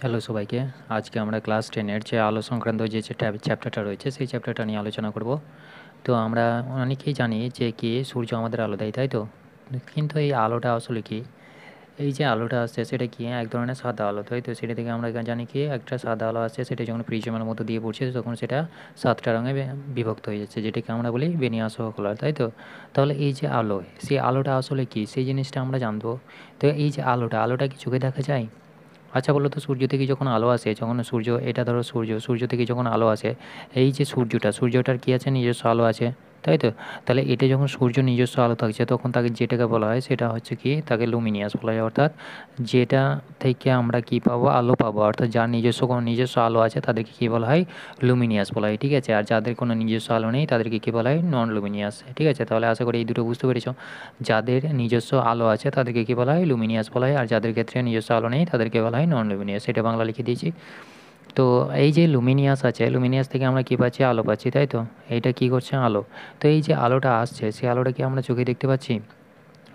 Hello সবাইকে। আজকে আমরা ক্লাস 10 এর যে আলো সংক্রান্ত যে চ্যাপ্টারটা রয়েছে সেই চ্যাপ্টারটা নিয়ে আলোচনা করব। তো আমরা অনেকেই জানি যে কি সূর্য আমাদের আলো দেয়, তাই তো? কিন্তু এই আলোটা আসলে কি? এই যে আলোটা আসছে সেটা কি এক ধরনের সাদা আলো, তাই তো? সেটা থেকে আমরা জানি কি একটা সাদা আলো আসছে, সেটা যখন প্রিজমের মতো দিয়ে পড়ছে তখন সেটা 7টা রঙে বিভক্ত হয়ে যাচ্ছে, যেটাকে আমরা বলি বিন্যাস কালার, তাই তো? তাহলে এই যে আলো, সেই আলোটা আসলে কি সেই জিনিসটা আমরা জানবো। তো এই যে আলোটা কি চোখে দেখা যায়? আচ্ছা বলো তো, সূর্য থেকে যখন আলো আসে, যখন সূর্য, এটা ধরো সূর্য থেকে যখন আলো আসে, এই যে সূর্যটার কী আছে, নিজস্ব আলো আছে, তাই তো? তাহলে এটা যখন সূর্য নিজস্ব আলো থাকছে তখন তাকে যেটাকে বলা হয় সেটা হচ্ছে কি, তাকে লুমিনিয়াস বলা হয়। অর্থাৎ যেটা থেকে আমরা কি পাবো, আলো পাবো, অর্থাৎ যার কোনো নিজস্ব আলো আছে তাদেরকে কী বলা হয়, লুমিনিয়াস বলা হয়, ঠিক আছে? আর যাদের কোনো নিজস্ব আলো নেই তাদেরকে কী বলা হয়, নন লুমিনিয়াস, ঠিক আছে? তাহলে আশা করি এই দুটো বুঝতে পেরেছো। যাদের নিজস্ব আলো আছে তাদেরকে কী বলা হয়, লুমিনিয়াস বলা হয়, আর যাদের ক্ষেত্রে নিজস্ব আলো নেই তাদেরকে বলা হয় নন লুমিনিয়াস। এটা বাংলা লিখে দিয়েছি। তো এই যে লুমিনিয়াস আছে, লুমিনিয়াস থেকে আমরা কী পাচ্ছি, আলো পাচ্ছি, তাই তো? এইটা কী করছে, আলো। তো এই যে আলোটা আসছে, সেই আলোটা কি আমরা চোখে দেখতে পাচ্ছি?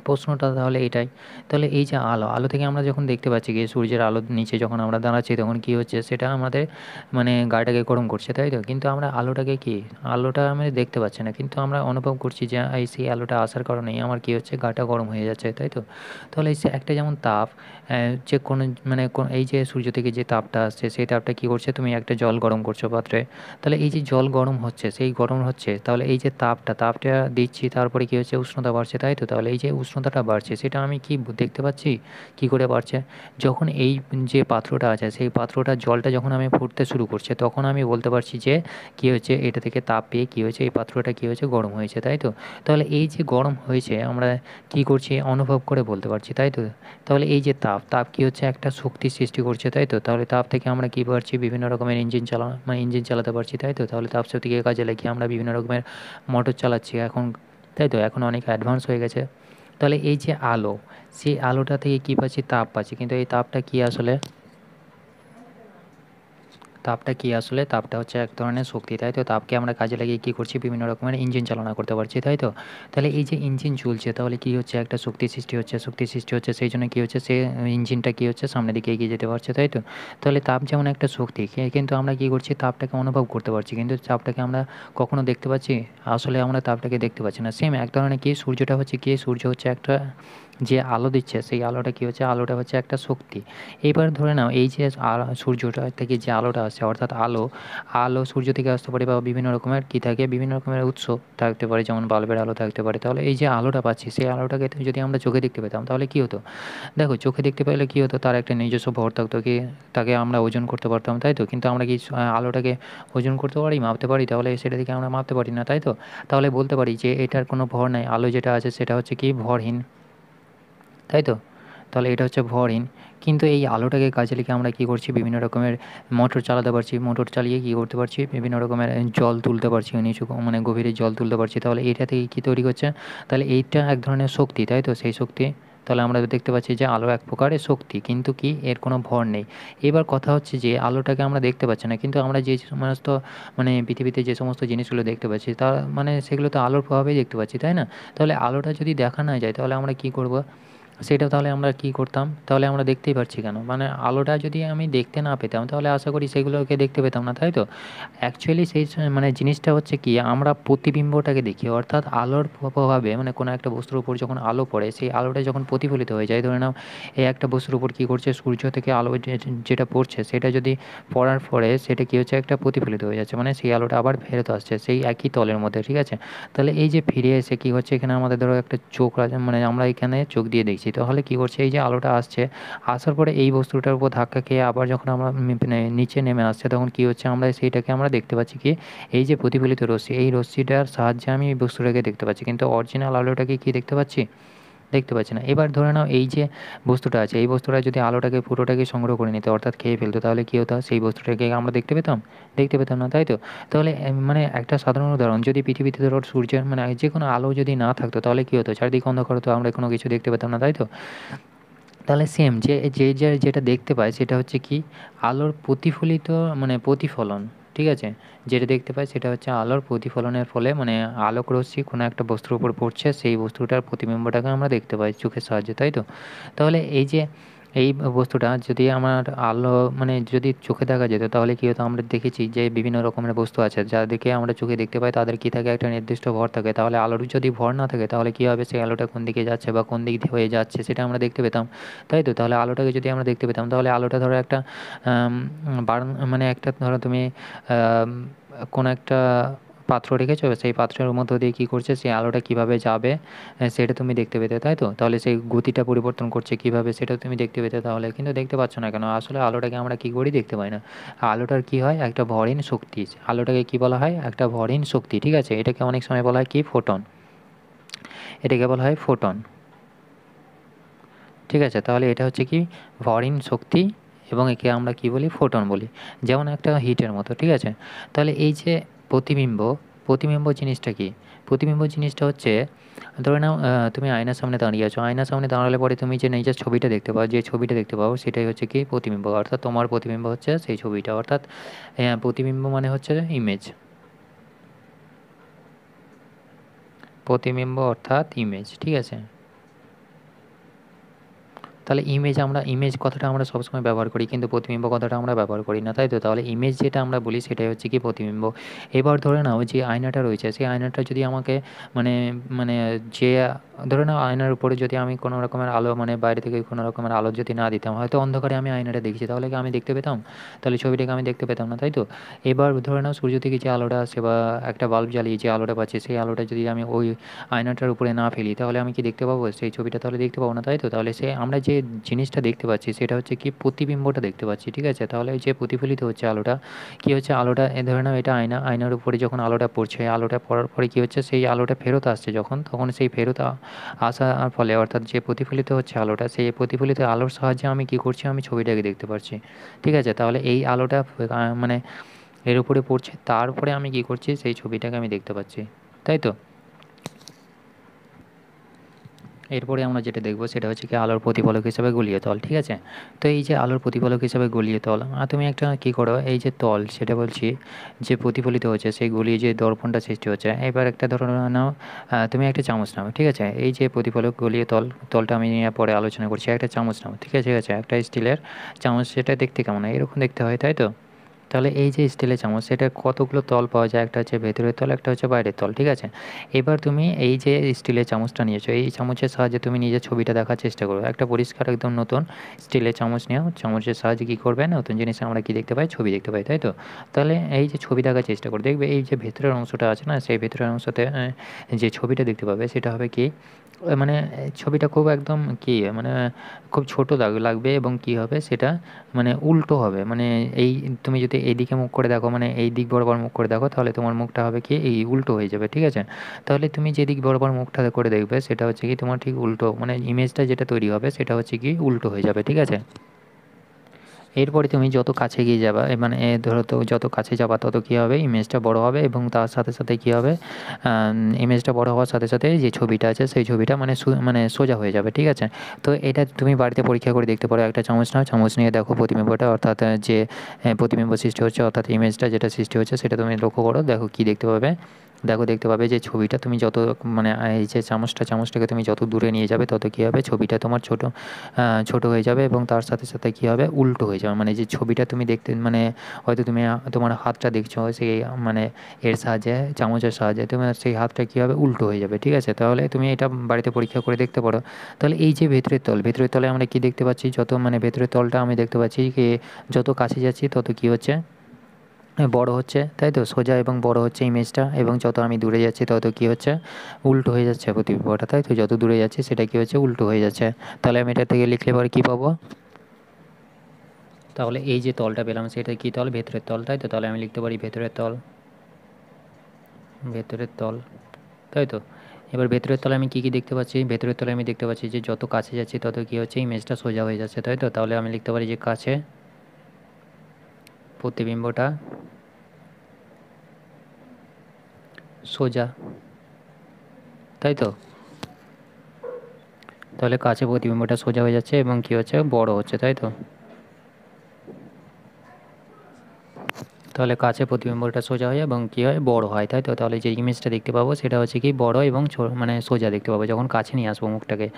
প্রশ্নটা তাহলে এটাই। তাহলে এই যে আলো থেকে আমরা যখন দেখতে পাচ্ছি কি সূর্যের আলোর নিচে যখন আমরা দাঁড়াচ্ছি তখন কী হচ্ছে, সেটা আমাদের মানে গাটাকে গরম করছে, তাই তো? কিন্তু আমরা আলোটাকে কি, আলোটা আমি দেখতে পাচ্ছি না, কিন্তু আমরা অনুভব করছি যে এই সেই আলোটা আসার কারণেই আমার কী হচ্ছে, গাটা গরম হয়ে যাচ্ছে, তাই তো? তাহলে এই যে একটা যেমন তাপ, যে কোনো মানে এই যে সূর্য থেকে যে তাপটা আসছে সেই তাপটা কী করছে, তুমি একটা জল গরম করছো পাত্রে, তাহলে এই যে জল গরম হচ্ছে, সেই গরম হচ্ছে, তাহলে এই যে তাপটা দিচ্ছি, তারপরে কী হচ্ছে, উষ্ণতা বাড়ছে, তাই তো? তাহলে এই যে উষ্ণতাটা বাড়ছে সেটা আমি কি দেখতে পাচ্ছি? কী করে বাড়ছে? যখন এই যে পাত্রটা আছে সেই পাত্রটার জলটা যখন আমি ফুটতে শুরু করছে তখন আমি বলতে পারছি যে কী হয়েছে, এটা থেকে তাপ পেয়ে কী হয়েছে, এই পাত্রটা কী হয়েছে, গরম হয়েছে, তাই তো? তাহলে এই যে গরম হয়েছে আমরা কী করছি, অনুভব করে বলতে পারছি, তাই তো? তাহলে এই যে তাপ কী হচ্ছে, একটা শক্তি সৃষ্টি করছে, তাই তো? তাহলে তাপ থেকে আমরা কী পারছি, বিভিন্ন রকমের ইঞ্জিন চালাতে পারছি, তাই তো? তাহলে তাপ শক্তিকে কাজে লাগিয়ে আমরা বিভিন্ন রকমের মোটর চালাচ্ছি এখন, তাই তো? এখন অনেক অ্যাডভান্স হয়ে গেছে। তাহলে এই যে আলো, সেই আলোটা থেকে কী পাচ্ছি, তাপ পাচ্ছি, কিন্তু এই তাপটা কী আসলে, তাপটা হচ্ছে এক ধরনের শক্তি, তাই তো? তাপকে আমরা কাজে লাগিয়ে কী করছি, বিভিন্ন রকমের ইঞ্জিন চালনা করতে পারছি, তাই তো? তাহলে এই যে ইঞ্জিন চলছে তাহলে কী হচ্ছে, একটা শক্তি সৃষ্টি হচ্ছে, সেই জন্য কী হচ্ছে, সে ইঞ্জিনটা কী হচ্ছে, সামনের দিকে এগিয়ে যেতে পারছে, তাই তো? তাহলে তাপ যেমন একটা শক্তি, কিন্তু আমরা কী করছি, তাপটাকে অনুভব করতে পারছি, কিন্তু তাপটাকে আমরা কখনো দেখতে পাচ্ছি? আসলে আমরা তাপটাকে দেখতে পাচ্ছি না। সেম এক ধরনের কি, সূর্য হচ্ছে একটা যে আলো দিচ্ছে, সেই আলোটা কী হচ্ছে, আলোটা হচ্ছে একটা শক্তি। এবার ধরে নাও এই যে সূর্যটা থেকে যে আলোটা আসছে, অর্থাৎ আলো সূর্য থেকে আসতে পারে বা বিভিন্ন রকমের কী থাকে, বিভিন্ন রকমের উৎস থাকতে পারে, যেমন বাল্বের আলো থাকতে পারে। তাহলে এই যে আলোটা পাচ্ছি সেই আলোটাকে যদি আমরা চোখে দেখতে পেতাম তাহলে কী হতো? দেখো, চোখে দেখতে পেলে কী হতো, তার একটা নিজস্ব ভর থাকতো, কি তাকে আমরা ওজন করতে পারতাম, তাই তো? কিন্তু আমরা কি আলোটাকে ওজন করতে পারি, মাপতে পারি? তাহলে সেটা থেকে আমরা মাপতে পারি না, তাই তো? তাহলে বলতে পারি যে এটার কোনো ভর নাই, আলো যেটা আছে সেটা হচ্ছে কি, ভরহীন, তাই তো? তাহলে এটা হচ্ছে ভরহীন। কিন্তু এই আলোটাকে কাজে লাগিয়ে আমরা কী করছি, বিভিন্ন রকমের মোটর চালাতে পারছি। মোটর চালিয়ে কী করতে পারছি, বিভিন্ন রকমের জল তুলতে পারছি, নিচু মানে গভীরে জল তুলতে পারছি। তাহলে এইটা থেকে কী তৈরি করছে, তাহলে এইটা এক ধরনের শক্তি, তাই তো? সেই শক্তি, তাহলে আমরা দেখতে পাচ্ছি যে আলো এক প্রকারের শক্তি, কিন্তু কি এর কোনো ভর নেই। এবার কথা হচ্ছে যে আলোটাকে আমরা দেখতে পাচ্ছি না, কিন্তু আমরা যে সমস্ত মানে পৃথিবীতে যে সমস্ত জিনিসগুলো দেখতে পাচ্ছি তা মানে সেগুলো তো আলোর প্রভাবেই দেখতে পাচ্ছি, তাই না? তাহলে আলোটা যদি দেখা না যায় তাহলে আমরা কী করব? সেটা তাহলে আমরা কী করতাম? তাহলে আমরা দেখতেই পাচ্ছি কেন? মানে আলোটা যদি আমি দেখতে না পেতাম তাহলে আশা করি সেগুলোকে দেখতে পেতাম না, তাই তো? অ্যাকচুয়ালি সেই মানে জিনিসটা হচ্ছে কি, আমরা প্রতিবিম্বটাকে দেখি, অর্থাৎ আলোর প্রভাবে মানে কোনো একটা বস্তুর উপর যখন আলো পড়ে সেই আলোটা যখন প্রতিফলিত হয়ে যায়, ধরে নাও এই একটা বস্তুর উপর কী করছে, সূর্য থেকে আলো যেটা পড়ছে সেটা যদি পড়ার পরে সেটা কী হচ্ছে, একটা প্রতিফলিত হয়ে যাচ্ছে, মানে সেই আলোটা আবার ফেরত আসছে সেই একই তলের মধ্যে, ঠিক আছে? তাহলে এই যে ফিরে এসে কী হচ্ছে, এখানে আমাদের ধরো একটা চোখ মানে আমরা এখানে চোখ দিয়ে দেখছি, তাহলে কী করছে, এই যে আলোটা আসছে, আসার পরে এই বস্তুটার উপর ধাক্কা খেয়ে আবার যখন আমরা মানে নিচে নেমে আসছে তখন কী হচ্ছে, আমরা সেইটাকে আমরা দেখতে পাচ্ছি কি, এই যে প্রতিফলিত রশ্মি, এই রশ্মিটার সাহায্যে আমি এই বস্তুটাকে দেখতে পাচ্ছি, কিন্তু অরিজিনাল আলোটাকে কি দেখতে পাচ্ছি? দেখতে পাচ্ছি না। এবার ধরে নাও এই যে বস্তুটা আছে, এই বস্তুটা যদি আলোটাকে পুরোটাকে সংগ্রহ করে নিত, অর্থাৎ খেয়ে ফেলতো, তাহলে কী হতো, সেই বস্তুটাকে আমরা দেখতে পেতাম? দেখতে পেতাম না, তাই তো? তাহলে মানে একটা সাধারণ উদাহরণ, যদি পৃথিবীতে ধরো সূর্যের মানে যেকোনো আলো যদি না থাকতো তাহলে কী হতো, চারিদিকে অন্ধকার হতো, আমরা কোনো কিছু দেখতে পেতাম না, তাই তো? তাহলে সেম যে যেটা দেখতে পায় সেটা হচ্ছে কি, আলোর প্রতিফলিত মানে প্রতিফলন, ঠিক আছে? যেটা দেখতে পাই সেটা হচ্ছে আলোর প্রতিফলনের ফলে মানে আলোক রশ্মি কোনো একটা বস্তুর উপর পড়ছে, সেই বস্তুটার প্রতিবিম্বটাকে আমরা দেখতে পাই চোখের সাহায্যে, তাই তো? তাহলে এই যে এই বস্তুটা যদি আমার আলো মানে যদি চোখে দেখা যেত তাহলে কী হতো, আমরা দেখেছি যে বিভিন্ন রকমের বস্তু আছে যাদেরকে আমরা চোখে দেখতে পাই তাদের কী থাকে, একটা নির্দিষ্ট ভর থাকে। তাহলে আলোর যদি ভর না থাকে তাহলে কী হবে, সেই আলোটা কোন দিকে যাচ্ছে বা কোন দিক দিয়ে হয়ে যাচ্ছে সেটা আমরা দেখতে পেতাম, তাই তো? তাহলে আলোটাকে যদি আমরা দেখতে পেতাম তাহলে আলোটা ধরো একটা মানে একটা ধরো তুমি কোনো একটা পাত্র রেখেছো, সেই পাত্রের মধ্য দিয়ে কী করছে, সেই আলোটা কীভাবে যাবে সেটা তুমি দেখতে পেতে, তাই তো? তাহলে সেই গতিটা পরিবর্তন করছে কীভাবে সেটা তুমি দেখতে পেতে, তাহলে কিন্তু দেখতে পাচ্ছ না কেন? আসলে আলোটাকে আমরা কী করি, দেখতে পাই না। আলোটার কী হয়, একটা ভরহীন শক্তি। আলোটাকে কী বলা হয়, একটা ভরহীন শক্তি, ঠিক আছে? এটাকে অনেক সময় বলা হয় কি, ফোটন। এটাকে বলা হয় ফোটন, ঠিক আছে? তাহলে এটা হচ্ছে কি, ভরহীন শক্তি, এবং একে আমরা কি বলি, ফোটন বলি। যেমন একটা হিটের মতো, ঠিক আছে? তাহলে এই যে প্রতিবিম্ব, প্রতিবিম্ব জিনিসটা কি? প্রতিবিম্ব জিনিসটা হচ্ছে, ধরে নাও তুমি আয়নার সামনে দাঁড়িয়ে আছো। আয়নার সামনে দাঁড়ালে পরে তুমি যে নিজের ছবিটা দেখতে পাও, যে ছবিটা দেখতে পাও সেটাই হচ্ছে কি, প্রতিবিম্ব। অর্থাৎ তোমার প্রতিবিম্ব হচ্ছে সেই ছবিটা। অর্থাৎ প্রতিবিম্ব মানে হচ্ছে ইমেজ। প্রতিবিম্ব অর্থাৎ ইমেজ, ঠিক আছে? তাহলে ইমেজ কথাটা আমরা সবসময় ব্যবহার করি, কিন্তু প্রতিবিম্ব কথাটা আমরা ব্যবহার করি না, তাই তো? তাহলে ইমেজ যেটা আমরা বলি সেটাই হচ্ছে কি, প্রতিবিম্ব। এবার ধরে নাও যে আয়নাটা রয়েছে, সেই আয়নাটা যদি আমাকে মানে মানে যে ধরে নাও আয়নার উপরে যদি আমি কোনো রকমের আলো, মানে বাইরে থেকে কোনো রকমের আলো যদি না দিতাম, হয়তো অন্ধকারে আমি আয়নাটা দেখছি, তাহলে কি আমি দেখতে পেতাম? তাহলে ছবিটাকে আমি দেখতে পেতাম না, তাই তো? এবার ধরে নাও সূর্য থেকে যে আলোটা আসে বা একটা বাল্ব জ্বালিয়ে যে আলোটা পাচ্ছি, সেই আলোটা যদি আমি ওই আয়নাটার উপরে না ফেলি তাহলে আমি কি দেখতে পাবো সেই ছবিটা? তাহলে দেখতে পাবো না, তাই তো? তাহলে আমরা যে জিনিসটা দেখতে পাচ্ছি সেটা হচ্ছে কি, প্রতিবিম্বটা দেখতে পাচ্ছি, ঠিক আছে? তাহলে ওই যে প্রতিফলিত হচ্ছে আলোটা, কি হচ্ছে, আলোটা ধরে নাও এটা আয়না, আয়নার উপরে যখন আলোটা পড়ছে, আলোটা পড়ার পরে কি হচ্ছে, সেই আলোটা ফেরত আসছে যখন, তখন সেই ফেরত আসার ফলে, অর্থাৎ যে প্রতিফলিত হচ্ছে আলোটা, সেই প্রতিফলিত আলোর সাহায্যে আমি কি করছি, আমি ছবিটাকে দেখতে পাচ্ছি, ঠিক আছে? তাহলে এই আলোটা মানে এর উপরে পড়ছে, তারপরে আমি কি করছি, সেই ছবিটাকে আমি দেখতে পাচ্ছি, তাই তো? এরপরে আমরা যেটা দেখব সেটা হচ্ছে কি, আলোর প্রতিফলক হিসাবে গলীয় তল, ঠিক আছে? তো এই যে আলোর প্রতিফলক হিসাবে গলীয় তল, তুমি একটা কী করো, এই যে তল সেটা বলছি যে প্রতিফলিত হচ্ছে, সেই গলিয়ে যে দর্পণটা সৃষ্টি হচ্ছে, এবার একটা ধরো নাও, তুমি একটা চামচ নাও, ঠিক আছে? এই যে প্রতিফলক গলীয় তলটা আমি নিয়ে পরে আলোচনা করছি। একটা চামচ নাও, ঠিক আছে? ঠিক আছে, একটা স্টিলের চামচ, সেটা দেখতে কেমন হয়, এরকম দেখতে হয়, তাই তো? তাহলে এই যে স্টিলের চামচ, সেটা কতগুলো তল পাওয়া যায়, একটা হচ্ছে ভেতরের তল, একটা হচ্ছে বাইরের তল, ঠিক আছে? এবার তুমি এই যে স্টিলের চামচটা নিয়েছো, এই চামচের সাহায্যে তুমি নিজের ছবিটা দেখার চেষ্টা করো। একটা পরিষ্কার একদম নতুন স্টিলের চামচ নিও, চামচের সাহায্যে কী করবে, নতুন জিনিস আমরা কী দেখতে পাই, ছবি দেখতে পাই, তাই তো? তাহলে এই যে ছবি দেখার চেষ্টা করো, দেখবে এই যে ভেতরের অংশটা আছে না, সেই ভেতরের অংশতে যে ছবিটা দেখতে পাবে সেটা হবে কি, মানে ছবিটা খুব একদম কি মানে খুব ছোট লাগবে, এবং কি হবে সেটা, মানে উল্টো হবে। মানে এই তুমি যদি এইদিকে মুখ করে দেখো, মানে এই দিক বরাবর মুখ করে দেখো, তাহলে তোমার মুখটা হবে কি, এই উল্টো হয়ে যাবে, ঠিক আছে? তাহলে তুমি যেদিক বরাবর মুখটা করে দেখবে সেটা হচ্ছে কি তোমার ঠিক উল্টো, মানে ইমেজটা যেটা তৈরি হবে সেটা হচ্ছে কি উল্টো হয়ে যাবে, ঠিক আছে? এরপরে তুমি যত কাছে গিয়ে যাবা, মানে ধরো তো যত কাছে যাবা তত কী হবে, ইমেজটা বড় হবে, এবং তার সাথে সাথে কী হবে, ইমেজটা বড় হওয়ার সাথে সাথে যে ছবিটা আছে সেই ছবিটা মানে সোজা হয়ে যাবে, ঠিক আছে? তো এটা তুমি বাড়িতে পরীক্ষা করে দেখতে পারো। একটা চামচ নাও, চামচ নিয়ে দেখো প্রতিবিম্বটা, অর্থাৎ যে প্রতিবিম্ব সৃষ্টি হচ্ছে, অর্থাৎ ইমেজটা যেটা সৃষ্টি হচ্ছে সেটা তুমি লক্ষ্য করো, দেখো কী দেখতে পাবে। দেখতে পাবে যে ছবিটা তুমি যত মানে এই যে চামচটাকে তুমি যত দূরে নিয়ে যাবে তত কী হবে, ছবিটা তোমার ছোট হয়ে যাবে, এবং তার সাথে সাথে কী হবে, উল্টো হয়ে যাবে। মানে যে ছবিটা তুমি দেখতে, মানে হয়তো তুমি তোমার হাতটা দেখছো, সেই মানে এর সাহায্যে, চামচের সাহায্যে তোমার সেই হাতটা কী হবে, উল্টো হয়ে যাবে, ঠিক আছে? তাহলে তুমি এটা বাড়িতে পরীক্ষা করে দেখতে পারো। তাহলে এই যে ভেতরের তলে আমরা কী দেখতে পাচ্ছি, যত মানে ভেতরের তলটা আমি দেখতে পাচ্ছি কি, যত কাছে যাচ্ছি তত কী হচ্ছে, বড় হচ্ছে, তাই তো? সোজা এবং বড় হচ্ছে ইমেজটা, এবং যত আমি দূরে যাচ্ছি তত কী হচ্ছে, উল্টো হয়ে যাচ্ছে প্রতিবিম্বটা, তাই তো? যত দূরে যাচ্ছি সেটা কী হচ্ছে, উল্টো হয়ে যাচ্ছে। তাহলে আমি এটা থেকে লিখলে পরে কী পাবো, তাহলে এই যে তলটা পেলাম সেটা কী তল, ভেতরের তল, তাই তো? তাহলে আমি লিখতে পারি ভেতরের তল, ভেতরের তল, তাই তো? এবার ভেতরের তলে আমি কী কী দেখতে পাচ্ছি, ভেতরের তলে আমি দেখতে পাচ্ছি যে যত কাছে যাচ্ছি তত কী হচ্ছে, ইমেজটা সোজা হয়ে যাচ্ছে, তাই তো? তাহলে আমি লিখতে পারি যে কাছে প্রতিবিম্বটা সোজা, তাই তো? তাহলে কাছে প্রতিবিম্বটা সোজা হয়ে যাচ্ছে এবং কী হচ্ছে, বড় হচ্ছে, তাই তো? তাহলে কাছে প্রতিবিম্বটা সোজা হয় এবং কী হয়, বড় হয়, তাই তো? তাহলে যে ইমেজটা দেখতে পাবো সেটা হচ্ছে কি বড় এবং মানে সোজা দেখতে পাবো যখন কাছে নিয়ে আসবো মুখটাকে,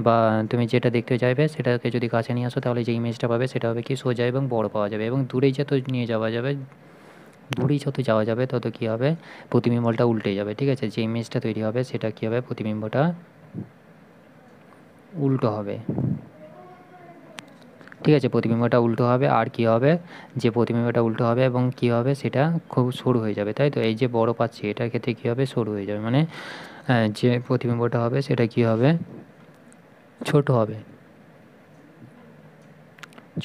বা তুমি যেটা দেখতে চাইবে সেটাকে যদি কাছে নিয়ে আসো তাহলে যে ইমেজটা পাবে সেটা হবে কি সোজা এবং বড় পাওয়া যাবে। এবং দূরেই যত নিয়ে যাওয়া যাবে, দূরেই যত যাওয়া যাবে তত কী হবে, প্রতিবিম্বটা উল্টে যাবে, ঠিক আছে? যে ইমেজটা তৈরি হবে সেটা কী হবে, প্রতিবিম্বটা উল্টো হবে, ঠিক আছে? প্রতিবিম্বটা উল্টো হবে আর কী হবে, যে প্রতিবিম্বটা উল্টো হবে এবং কী হবে সেটা খুব সরু হয়ে যাবে, তাই তো? এই যে বড় পাচ্ছি এটার ক্ষেত্রে কী হবে, সরু হয়ে যাবে, মানে যে প্রতিবিম্বটা হবে সেটা কী হবে, ছোট হবে,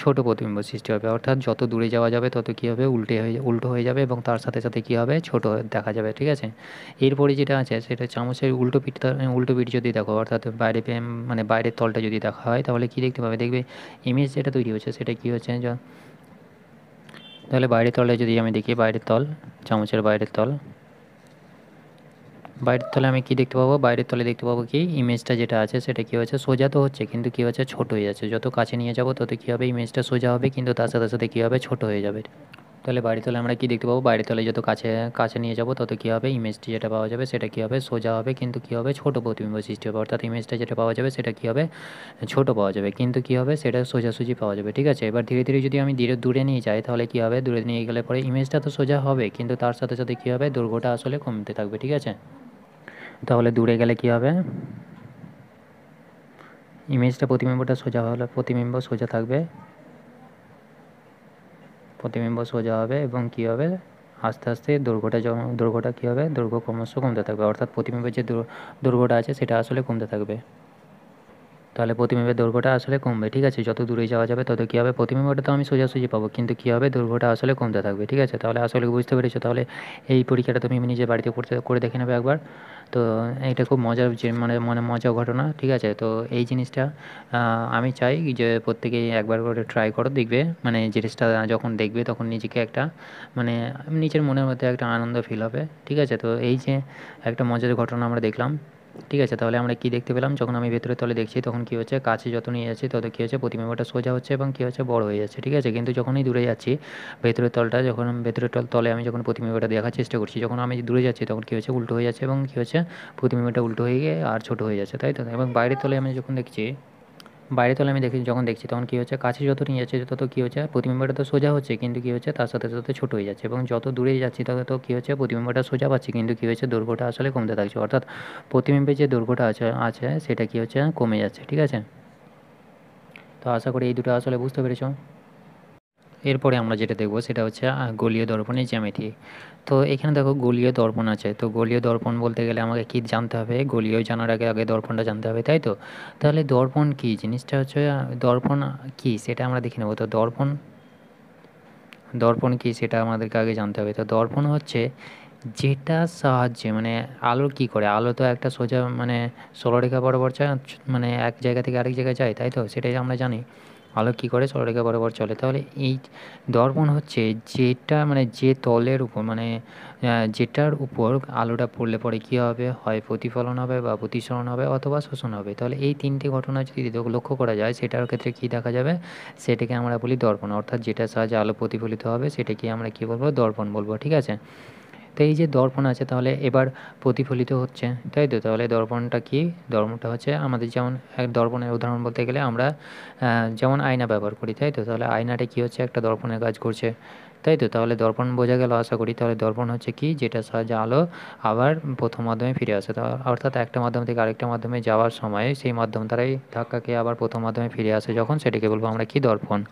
ছোট প্রতিবিম্ব সৃষ্টি হবে। অর্থাৎ যত দূরে যাওয়া যাবে তত কী হবে, উল্টো হয়ে যাবে এবং তার সাথে সাথে কী হবে, ছোট দেখা যাবে, ঠিক আছে? এরপরে যেটা আছে সেটা চামচের উল্টো পিঠ যদি দেখো, অর্থাৎ বাইরে মানে বাইরের তলটা যদি দেখা হয় তাহলে কী দেখতে পাবে, দেখবে ইমেজ যেটা তৈরি হচ্ছে সেটা কী হচ্ছে, তাহলে বাইরের তলটা যদি আমি দেখি, বাইরের তল, চামচের বাইরের তলে আমি কী দেখতে পাবো, বাইরের তলে দেখতে পাবো কি ইমেজটা যেটা আছে সেটা কী হচ্ছে, সোজা তো হচ্ছে কিন্তু কী হচ্ছে, ছোট হয়ে যাচ্ছে। যত কাছে নিয়ে যাবো তত কী হবে, ইমেজটা সোজা হবে কিন্তু তার সাথে সাথে কী হবে, ছোট হয়ে যাবে। তাহলে বাইরের তলে আমরা কী দেখতে পাবো, বাইরের তলে যত কাছে নিয়ে যাবো তত কী হবে, ইমেজটি যেটা পাওয়া যাবে সেটা কী হবে, সোজা হবে কিন্তু কী হবে, ছোট প্রতিবিম্ব সৃষ্টি হবে। অর্থাৎ ইমেজটা যেটা পাওয়া যাবে সেটা কী হবে, ছোট পাওয়া যাবে কিন্তু কী হবে, সেটা সোজাসুজি পাওয়া যাবে, ঠিক আছে? এবার ধীরে ধীরে যদি আমি দূরে নিয়ে যাই তাহলে কী হবে, দূরে নিয়ে গেলে পরে ইমেজটা তো সোজা হবে কিন্তু তার সাথে সাথে কী হবে, দৈর্ঘ্যটা আসলে কমতে থাকবে, ঠিক আছে? তাহলে দূরে গেলে কী হবে, ইমেজটা প্রতিবিম্বটা সোজা হলে প্রতিবিম্ব সোজা থাকবে, প্রতিবিম্ব সোজা হবে এবং কী হবে, আস্তে আস্তে দৈর্ঘ্যটা কী হবে, দৈর্ঘ্য ক্রমশ কমতে থাকবে। অর্থাৎ প্রতিবিম্বের যে দৈর্ঘ্যটা আছে সেটা আসলে কমতে থাকবে। তাহলে প্রতিবিম্বের দৈর্ঘ্যটা আসলে কমবে, ঠিক আছে? যত দূরে যাওয়া যাবে তত কী হবে, প্রতিবিম্বটা তো আমি সোজাসুজি পাবো কিন্তু কী হবে, দৈর্ঘ্যটা আসলে কমতে থাকবে, ঠিক আছে? তাহলে আসলে বুঝতে পেরেছো? তাহলে এই পরীক্ষাটা তুমি নিজে বাড়িতে করে দেখে নেবে একবার। তো এটা খুব মজার যে মানে মজার ঘটনা, ঠিক আছে? তো এই জিনিসটা আমি চাই যে প্রত্যেকেই একবার করে ট্রাই করো, দেখবে মানে জিনিসটা যখন দেখবে তখন নিজেকে একটা মানে নিজের মনের মধ্যে একটা আনন্দ ফিল হবে, ঠিক আছে? তো এই যে একটা মজার ঘটনা আমরা দেখলাম, ঠিক আছে? তাহলে আমরা কী দেখতে পেলাম, যখন আমি ভেতরের তলে দেখছি তখন কী হচ্ছে, কাছে যত নিয়ে যাচ্ছি তত কী হচ্ছে, প্রতিবিম্বটা সোজা হচ্ছে এবং কী হচ্ছে, বড় হয়ে যাচ্ছে, ঠিক আছে? কিন্তু যখনই দূরে যাচ্ছি, ভেতরের তলে আমি যখন প্রতিবিম্বটা দেখার চেষ্টা করছি, যখন আমি দূরে যাচ্ছি তখন কী হচ্ছে, উল্টো হয়ে যাচ্ছে এবং কী হচ্ছে, প্রতিবিম্বটা উল্টো হয়ে গিয়ে আর ছোট হয়ে যাচ্ছে, তাই তো? এবং বাইরের তলে আমি যখন দেখছি, যখন দেখছি তখন কী হচ্ছে, কাছে যত নিয়ে যাচ্ছে তত কী হচ্ছে, প্রতিবিম্বটা তো সোজা হচ্ছে কিন্তু কী হচ্ছে, তার সাথে সাথে ছোট হয়ে যাচ্ছে এবং যত দূরে যাচ্ছি তত কী হচ্ছে, প্রতিবিম্বটা সোজা পাচ্ছি কিন্তু কী হচ্ছে, দৈর্ঘ্যটা আসলে কমতে থাকছে। অর্থাৎ প্রতিবিম্বের যে দৈর্ঘ্যটা আছে সেটা কী হচ্ছে, কমে যাচ্ছে, ঠিক আছে? তো আশা করি এই দুটো আসলে বুঝতে পেরেছো। এরপরে আমরা যেটা দেখব সেটা হচ্ছে গোলীয় দর্পণের জ্যামিতি। তো এখানে দেখো গোলীয় দর্পণ আছে, তো গোলীয় দর্পণ বলতে গেলে আমাকে কী জানতে হবে, গোলীয় জানার আগে আগে দর্পণটা জানতে হবে, তাই তো? তাহলে দর্পণ কী জিনিসটা হচ্ছে, দর্পণ কী সেটা আমরা দেখে নেব। তো দর্পণ কী সেটা আমাদেরকে আগে জানতে হবে। তো দর্পণ হচ্ছে যেটার সাহায্যে মানে আলো কী করে, আলো তো একটা সোজা মানে সরলরেখা বরাবর মানে এক জায়গা থেকে আরেক জায়গায় যায়, তাই তো? সেটাই আমরা জানি আলো কী করে, সরলরেখা বরাবর চলে। তাহলে এই দর্পণ হচ্ছে যেটা মানে যে তলের উপর মানে যেটার উপর আলোটা পড়লে পরে কী হবে, হয় প্রতিফলন হবে বা প্রতিসরণ হবে অথবা শোষণ হবে। তাহলে এই তিনটে ঘটনা যদি লক্ষ্য করা যায় সেটার ক্ষেত্রে কী দেখা যাবে, সেটাকে আমরা বলি দর্পণ। অর্থাৎ যেটার সাহায্যে আলো প্রতিফলিত হবে সেটাকে আমরা কী বলবো, দর্পণ বলবো, ঠিক আছে? তো এই যে দর্পণ আছে তাহলে এবার প্রতিফলিত হচ্ছে, তাই তো? তাহলে দর্পণটা কী, দর্পণটা হচ্ছে আমাদের যেমন এক দর্পণের উদাহরণ বলতে গেলে আমরা যেমন আয়না ব্যবহার করি, তাই তো? তাহলে আয়নাটা কী হচ্ছে, একটা দর্পণের কাজ করছে, তাই তো? তাহলে দর্পণ বোঝা গেল আশা করি। তাহলে দর্পণ হচ্ছে কি, যেটার সাহায্যে আলো আবার প্রথম মাধ্যমে ফিরে আসে, অর্থাৎ একটা মাধ্যম থেকে আরেকটা মাধ্যমে যাওয়ার সময় সেই মাধ্যম দ্বারাই ধাক্কা খেয়ে আবার প্রথম মাধ্যমে ফিরে আসে যখন, সেটাকে বলবো আমরা কি, দর্পণ।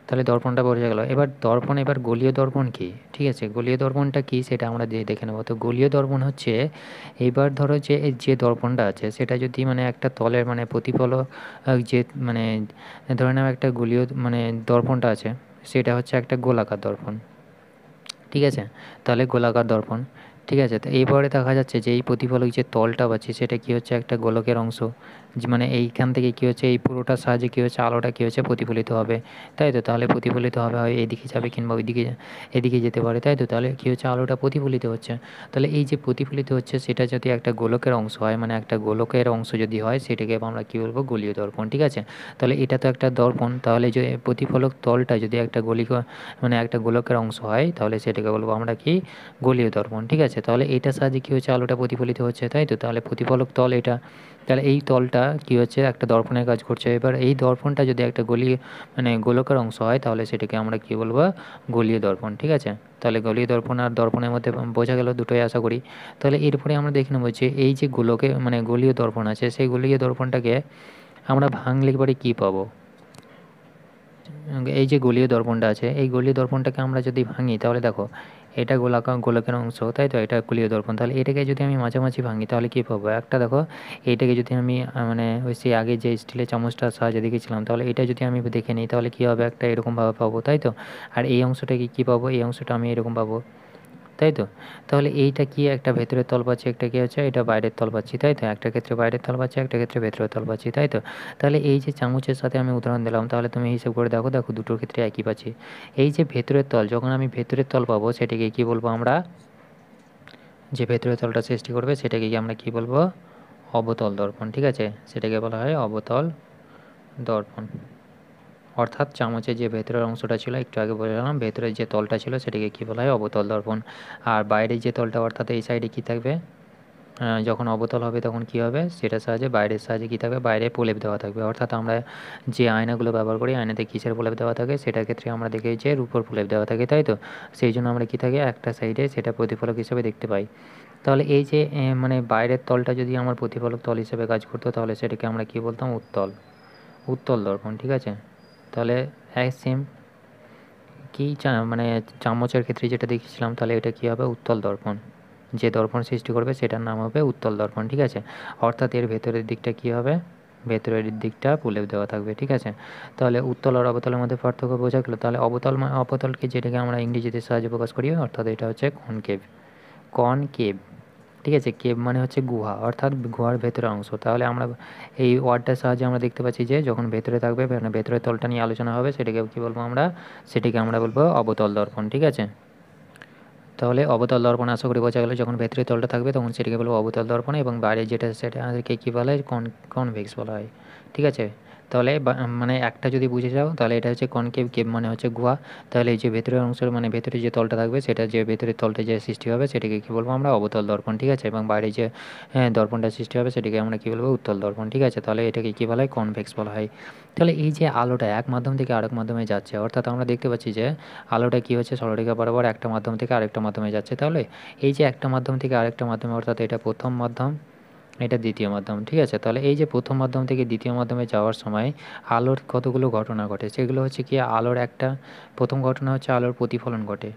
তাহলে দর্পণটা বোঝা গেল। এবার গোলীয় দর্পণ কী, ঠিক আছে? গোলীয় দর্পণটা কী সেটা আমরা দেখে নেব। তো গোলীয় দর্পণ হচ্ছে, এইবার ধরো যে দর্পণটা আছে সেটা যদি মানে একটা তলের মানে প্রতিফলক যে মানে ধরে নাও একটা গোলীয় মানে দর্পণটা আছে সেটা হচ্ছে একটা গোলাকার দর্পণ, ঠিক আছে? তাহলে গোলাকার দর্পণ, ঠিক আছে? তো এরপরে দেখা যাচ্ছে যে এই প্রতিফলক যে তলটা পাচ্ছি সেটা কী হচ্ছে একটা গোলকের অংশ। মানে এইখান থেকে কী হচ্ছে এই পুরোটার সাহায্যে কী হচ্ছে আলোটা কী হচ্ছে প্রতিফলিত হবে, তাই তো? তাহলে প্রতিফলিত হবে হয় এদিকে যাবে কিংবা ওইদিকে এদিকে যেতে পারে, তাই তো? তাহলে কী হচ্ছে আলোটা প্রতিফলিত হচ্ছে। তাহলে এই যে প্রতিফলিত হচ্ছে সেটা যদি একটা গোলকের অংশ হয়, মানে একটা গোলকের অংশ যদি হয় সেটাকে আমরা কী বলবো গোলীয় দর্পণ, ঠিক আছে? তাহলে এটা তো একটা দর্পণ, তাহলে যে প্রতিফলক তলটা যদি একটা মানে একটা গোলকের অংশ হয় তাহলে সেটাকে বলবো আমরা কি গোলীয় দর্পণ, ঠিক আছে? তাহলে এটার সাহায্যে কী হচ্ছে আলোটা প্রতিফলিত হচ্ছে, তাই তো? তাহলে প্রতিফলক তল এটা, তাহলে এই তলটা কী হচ্ছে একটা দর্পণের কাজ করছে। এবার এই দর্পণটা যদি একটা মানে গোলকের অংশ হয় তাহলে সেটাকে আমরা কী বলবো গোলীয় দর্পণ, ঠিক আছে? তাহলে গোলীয় দর্পণ আর দর্পণের মধ্যে বোঝা গেল দুটোই আশা করি। তাহলে এরপরে আমরা দেখে নেবো যে এই যে গোলকে মানে গোলীয় দর্পণ আছে সেই গোলীয় দর্পণটাকে আমরা ভাঙলে পরে কী পাবো? এই যে গোলীয় দর্পণটা আছে এই গোলীয় দর্পণটাকে আমরা যদি ভাঙি তাহলে দেখো এটা গোলকের অংশ, তাই তো? এটা গোলীয় দর্পণ, তাহলে এটাকে যদি আমি মাঝামাঝি ভাঙি তাহলে কী পাবো? একটা দেখো এইটাকে যদি আমি মানে ওই সেই আগে যে স্টিলের চামচটার সাহায্যে দেখেছিলাম তাহলে এটা যদি আমি দেখে নিই তাহলে কী হবে? একটা এরকমভাবে পাবো, তাই তো? আর এই অংশটাকে কী পাবো? এই অংশটা আমি এরকম পাবো, তাই তো? তাহলে এইটা কি একটা ভেতরের তল পাচ্ছি, একটা কি হচ্ছে এটা বাইরের তল পাচ্ছি, তাই তো? একটা ক্ষেত্রে বাইরের তল পাচ্ছি, একটা ক্ষেত্রে ভেতরের তল পাচ্ছি, তাই তো? তাহলে এই যে চামচের সাথে আমি উদাহরণ দিলাম তাহলে তুমি হিসেব করে দেখো, দেখো দুটোর ক্ষেত্রে একই পাচ্ছি। এই যে ভেতরের তল যখন আমি ভেতরের তল পাবো সেটাকে কি বলবো আমরা? যে ভেতরের তলটা সৃষ্টি করবে সেটাকে কি আমরা কি বলবো? অবতল দর্পণ, ঠিক আছে? সেটাকে বলা হয় অবতল দর্পণ। অর্থাৎ চামচের যে ভেতরের অংশটা ছিল একটু আগে বললাম ভেতরের যে তলটা ছিল সেটাকে কী বলা হয়? অবতল দর্পণ। আর বাইরের যে তলটা অর্থাৎ এই সাইডে কী থাকবে? যখন অবতল হবে তখন কী হবে? সেটার সাহায্যে বাইরের সাহায্যে কী থাকবে? বাইরে প্রলেপ দেওয়া থাকবে। অর্থাৎ আমরা যে আয়নাগুলো ব্যবহার করি আয়নাতে কিসের প্রলেপ দেওয়া থাকে? সেটার ক্ষেত্রে আমরা দেখি যে রূপোর প্রলেপ দেওয়া থাকে, তাই তো? সেই জন্য আমরা কী থাকে একটা সাইডে সেটা প্রতিফলক হিসেবে দেখতে পাই। তাহলে এই যে মানে বাইরের তলটা যদি আমার প্রতিফলক তল হিসেবে কাজ করতো তাহলে সেটাকে আমরা কী বলতাম? উত্তল, উত্তল দর্পণ, ঠিক আছে? তাহলে সেম কি মানে চামচের ক্ষেত্রে যেটা দেখেছিলাম তাহলে এটা কী হবে? উত্তল দর্পণ। যে দর্পণ সৃষ্টি করবে সেটার নাম হবে উত্তল দর্পণ, ঠিক আছে? অর্থাৎ এর ভেতরের দিকটা কী হবে? ভেতরের দিকটা প্রলেপ দেওয়া থাকবে, ঠিক আছে? তাহলে উত্তল আর অবতলের মধ্যে পার্থক্য বোঝা গেল। তাহলে অবতলকে যেটাকে আমরা ইংরেজিতে সাহায্যে প্রকাশ করি অর্থাৎ এটা হচ্ছে কনকেভ, কনকেভ, ঠিক আছে? কেভ মানে হচ্ছে গুহা, অর্থাৎ গুহার ভেতরের অংশ। তাহলে আমরা এই ওয়ার্ডটার সাহায্যে আমরা দেখতে পাচ্ছি যে যখন ভেতরে থাকবে মানে ভেতরের তলটা নিয়ে আলোচনা হবে সেটাকে কী বলবো আমরা? সেটিকে আমরা বলবো অবতল দর্পণ, ঠিক আছে? তাহলে অবতল দর্পণ আশা করি বোঝা গেল। যখন ভেতরের তলটা থাকবে তখন সেটাকে বলবো অবতল দর্পণ এবং বাইরে যেটা সেটাকে কী বলা হয়? কনভেক্স বলা হয়, ঠিক আছে? তাহলে মানে একটা যদি বুঝে যাও তাহলে এটা হচ্ছে কনকেভ, কেভ মানে হচ্ছে গুহা। তাহলে এই যে ভেতরের অংশের মানে ভেতরে যে তলটা থাকবে সেটা যে ভেতরের তলটা যে সৃষ্টি হবে সেটাকে কী বলবো আমরা? অবতল দর্পণ, ঠিক আছে? এবং বাইরে যে দর্পণটা সৃষ্টি হবে সেটাকে আমরা কী বলবো? উত্তল দর্পণ, ঠিক আছে? তাহলে এটাকে কী বলা হয়? কনভেক্স বলা হয়। তাহলে এই যে আলোটা এক মাধ্যম থেকে আরেক মাধ্যমে যাচ্ছে অর্থাৎ আমরা দেখতে পাচ্ছি যে আলোটা কী হচ্ছে? সরলরেখা বরাবর একটা মাধ্যম থেকে আরেকটা মাধ্যমে যাচ্ছে। তাহলে এই যে একটা মাধ্যম থেকে আরেকটা মাধ্যমে অর্থাৎ এটা প্রথম মাধ্যম, এটা দ্বিতীয় মাধ্যম, ঠিক আছে? তাহলে এই যে প্রথম মাধ্যম থেকে দ্বিতীয় মাধ্যমে যাওয়ার সময় আলোর কতগুলো ঘটনা ঘটে সেগুলো হচ্ছে কি আলোর একটা প্রথম ঘটনা হচ্ছে আলোর প্রতিফলন ঘটে,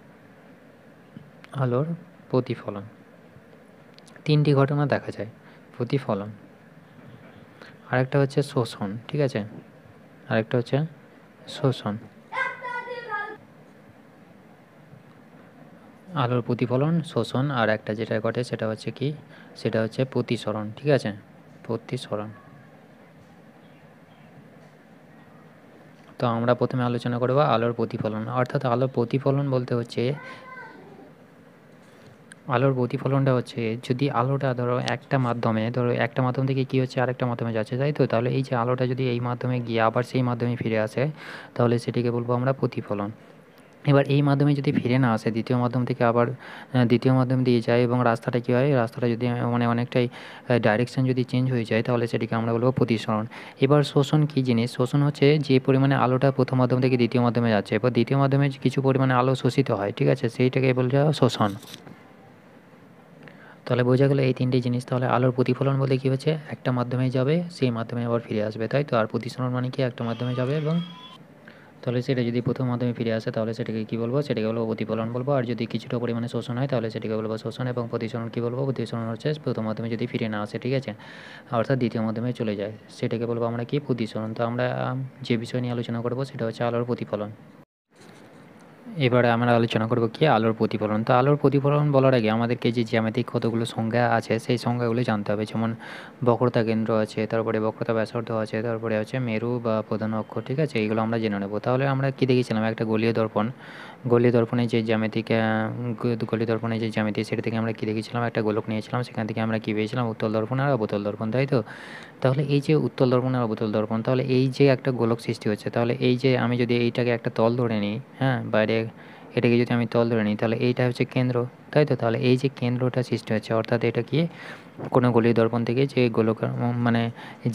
আলোর প্রতিফলন। তিনটি ঘটনা দেখা যায়, প্রতিফলন, আরেকটা হচ্ছে শোষণ, ঠিক আছে? আরেকটা হচ্ছে শোষণ। আলোর প্রতিফলন, শোষণ আর একটা যেটা ঘটে সেটা হচ্ছে কি? সেটা হচ্ছে প্রতিসরণ, ঠিক আছে? প্রতিসরণ। তো আমরা প্রথমে আলোচনা করব আলোর প্রতিফলন। অর্থাৎ আলোর প্রতিফলন বলতে হচ্ছে আলোর প্রতিফলনটা হচ্ছে যদি আলোটা ধরো একটা মাধ্যম থেকে কী হচ্ছে আরেকটা মাধ্যমে যাচ্ছে, তাই তো? তাহলে এই যে আলোটা যদি এই মাধ্যমে গিয়ে আবার সেই মাধ্যমে ফিরে আসে তাহলে সেটিকে বলবো আমরা প্রতিফলন। এবার এই মাধ্যমে যদি ফিরে না আসে দ্বিতীয় মাধ্যম থেকে আবার দ্বিতীয় মাধ্যম দিয়ে যায় এবং রাস্তাটা কী হয়? রাস্তাটা যদি মানে অনেকটাই ডাইরেকশন যদি চেঞ্জ হয়ে যায় তাহলে সেটিকে আমরা বলবো প্রতিসরণ। এবার শোষণ কী জিনিস? শোষণ হচ্ছে যে পরিমাণে আলোটা প্রথম মাধ্যম থেকে দ্বিতীয় মাধ্যমে যাচ্ছে এবার দ্বিতীয় মাধ্যমে কিছু পরিমাণে আলো শোষিত হয়, ঠিক আছে? সেইটাকে বলতে হয় শোষণ। তাহলে বোঝা গেল এই তিনটে জিনিস। তাহলে আলোর প্রতিফলন বলতে কী হচ্ছে? একটা মাধ্যমে যাবে সেই মাধ্যমে আবার ফিরে আসবে, তাই তো? আর প্রতিসরণ মানে কি? একটা মাধ্যমে যাবে এবং তাহলে সেটা যদি প্রথম মাধ্যমে ফিরে আসে তাহলে সেটাকে কী বলবো? সেটাকে বলবো প্রতিফলন বলবো। আর যদি কিছুটা পরিমাণে শোষণ হয় তাহলে সেটাকে বলবো শোষণ এবং প্রতিসরণ কী বলবো? প্রতিসরণ হচ্ছে প্রথম মাধ্যমে যদি ফিরে না আসে, ঠিক আছে? অর্থাৎ দ্বিতীয় মাধ্যমে চলে যায় সেটাকে বলবো আমরা কি? প্রতিসরণ। তো আমরা যে বিষয় নিয়ে আলোচনা করবো সেটা হচ্ছে আলোর প্রতিফলন। এবারে আমরা আলোচনা করব কি আলোর প্রতিফলন। তো আলোর প্রতিফলন বলার আগে আমাদেরকে যে জ্যামিতিক কতগুলো সংজ্ঞা আছে সেই সংজ্ঞাগুলো জানতে হবে। যেমন বক্রতা কেন্দ্র আছে, তারপরে বক্রতা ব্যাসার্ধ আছে, তারপরে হচ্ছে মেরু বা প্রধান অক্ষ, ঠিক আছে, এইগুলো আমরা জেনে নেব। তাহলে আমরা কি দেখেছিলাম, একটা গোলীয় দর্পণ, গোলীয় দর্পণে যে জ্যামিতিক গোলীয় দর্পণে যে জ্যামিতি, সেটা থেকে আমরা কি দেখেছিলাম, একটা গোলক নিয়েছিলাম, সেখান থেকে আমরা কি পেয়েছিলাম, উত্তল দর্পণ আর অবতল দর্পণ, তাই তো। তাহলে এই যে উত্তল দর্পণ আর অবতল দর্পণ, তাহলে এই যে একটা গোলক সৃষ্টি হচ্ছে, তাহলে এই যে আমি যদি এইটাকে একটা তল ধরে নিই, হ্যাঁ, বাইরে এটাকে যদি আমি তল ধরে নিই, তাহলে এইটা হচ্ছে কেন্দ্র, তাই তো। তাহলে এই যে কেন্দ্রটা সৃষ্টি হচ্ছে, অর্থাৎ এটা কি কোনো গোলীয় দর্পণ থেকে যে গোলকের মানে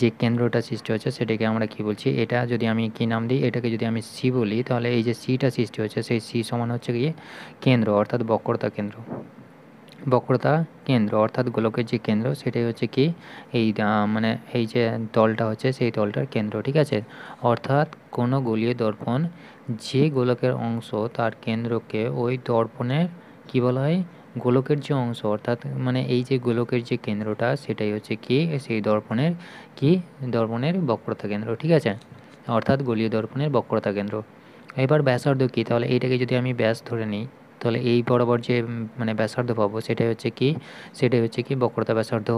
যে কেন্দ্রটা সৃষ্টি হচ্ছে সেটাকে আমরা কি বলছি, এটা যদি আমি কি নাম দিই, এটাকে যদি আমি সি বলি, তাহলে এই যে সিটা সৃষ্টি হচ্ছে সেই সি সমান হচ্ছে কি কেন্দ্র, অর্থাৎ বক্রতা কেন্দ্র। বক্রতা কেন্দ্র অর্থাৎ গোলকের যে কেন্দ্র সেটাই হচ্ছে কি এই মানে এই যে তলটা হচ্ছে সেই তলটার কেন্দ্র, ঠিক আছে। অর্থাৎ কোনো গোলীয় দর্পণ যে গোলকের অংশ তার কেন্দ্রকে ওই দর্পণের কি বলা হয়, গোলকের যে অংশ, অর্থাৎ মানে এই যে গোলকের যে কেন্দ্রটা সেটাই হচ্ছে কি সেই দর্পণের কি দর্পণের বক্রতা কেন্দ্র, ঠিক আছে, অর্থাৎ গোলীয় দর্পণের বক্রতা কেন্দ্র। এবার ব্যাসার্ধ কী, তাহলে এইটাকে যদি আমি ব্যাস ধরে নিই, তাহলে এই বরাবর যে মানে ব্যাসার্ধ পাবো সেটাই হচ্ছে কি বক্রতা ব্যাসার্ধ।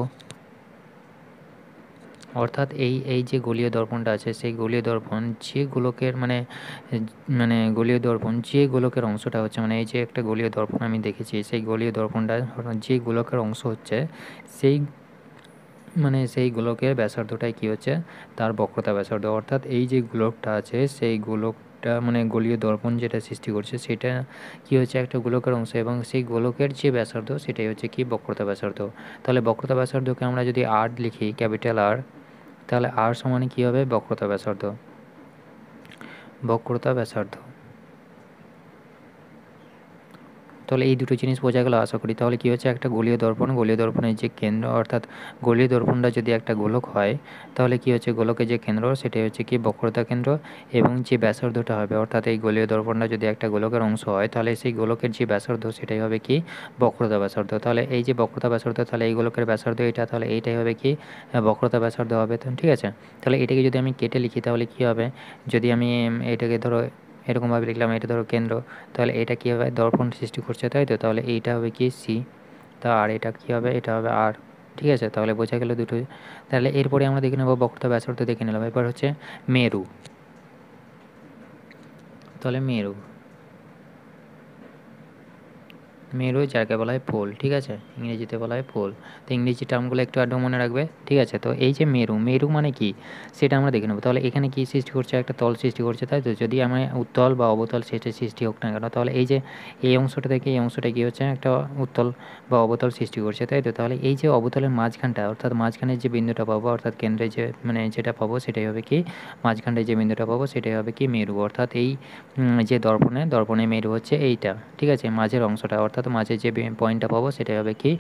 অর্থাৎ এই যে গোলীয় দর্পণটা আছে সেই গোলীয় দর্পণ যে গোলকের মানে গোলীয় দর্পণ যে গোলকের অংশটা হচ্ছে, মানে এই যে একটা গোলীয় দর্পণ আমি দেখেছি, সেই গোলীয় দর্পণটা যে গোলকের অংশ হচ্ছে সেই সেই গোলকের ব্যাসার্ধটাই কি হচ্ছে তার বক্রতা ব্যাসার্ধ। অর্থাৎ এই যে গোলকটা আছে সেই গোলকটা মানে গোলীয় দর্পণ যেটা সৃষ্টি করছে সেটা কি হচ্ছে একটা গোলকের অংশ, এবং সেই গোলকের যে ব্যাসার্ধ সেটাই হচ্ছে কি বক্রতা ব্যাসার্ধ। তাহলে বক্রতা ব্যাসার্ধকে আমরা যদি আর লিখি, ক্যাপিটাল আর, তাহলে আর সমানে কী হবে বক্রতা ব্যাসার্ধ, বক্রতা ব্যাসার্ধ। তাহলে এই দুটো জিনিস বোঝা গেল আশা করি। তাহলে কী হচ্ছে একটা গোলীয় দর্পণ, গোলীয় দর্পণের যে কেন্দ্র, অর্থাৎ গোলীয় দর্পণটা যদি একটা গোলক হয় তাহলে কী হচ্ছে গোলকের যে কেন্দ্র সেটাই হচ্ছে কি বক্রতা কেন্দ্র, এবং যে ব্যাসার্ধটা হবে, অর্থাৎ এই গোলীয় দর্পণটা যদি একটা গোলকের অংশ হয় তাহলে সেই গোলকের যে ব্যাসার্ধ সেটাই হবে কি বক্রতা ব্যাসার্ধ। তাহলে এই যে বক্রতা ব্যাসার্ধ, তাহলে এই গোলকের ব্যাসার্ধ এটা, তাহলে এইটাই হবে কি বক্রতা ব্যাসার্ধ হবে, তো ঠিক আছে। তাহলে এটাকে যদি আমি কেটে লিখি তাহলে কী হবে, যদি আমি এটাকে ধরো এরকমভাবে লিখলাম, এটা ধরো কেন্দ্র, তাহলে এটা কী হবে দর্পণ সৃষ্টি করছে, তাই তো। তাহলে এইটা হবে কি সি, তা আর এটা কী হবে, এটা হবে আর, ঠিক আছে। তাহলে বোঝা গেল দুটোই। তাহলে এরপরে আমরা দেখে নেব বক্রতা ব্যাসার্ধ দেখে নিলাম, এবার হচ্ছে মেরু। তাহলে মেরু, মেরু যাকে বলা হয় পোল, ঠিক আছে, ইংরেজিতে বলা হয় পোল। তো ইংরেজি টার্মগুলো একটু আধটু মনে রাখবে, ঠিক আছে। তো এই যে মেরু, মেরু মানে কি সেটা আমরা দেখে নেবো। তাহলে এখানে কি সৃষ্টি করছে, একটা তল সৃষ্টি করছে, তাই তো। যদি আমি উত্তল বা অবতল সেটা সৃষ্টি হোক না কেন, তাহলে এই যে এই অংশটা থেকে এই অংশটা কী হচ্ছে একটা উত্তল বা অবতল সৃষ্টি করছে, তাই তো। তাহলে এই যে অবতলের মাঝখানটা, অর্থাৎ মাঝখানের যে বিন্দুটা পাবো, অর্থাৎ কেন্দ্রে যে যেটা পাবো সেটাই হবে কি মাঝখানটায় যে বিন্দুটা পাবো সেটাই হবে কি মেরু। অর্থাৎ এই যে দর্পণে মেরু হচ্ছে এইটা, ঠিক আছে, মাঝের অংশটা, অর্থাৎ মাঝে যে পয়েন্টটা পাবো সেটাই হবে কি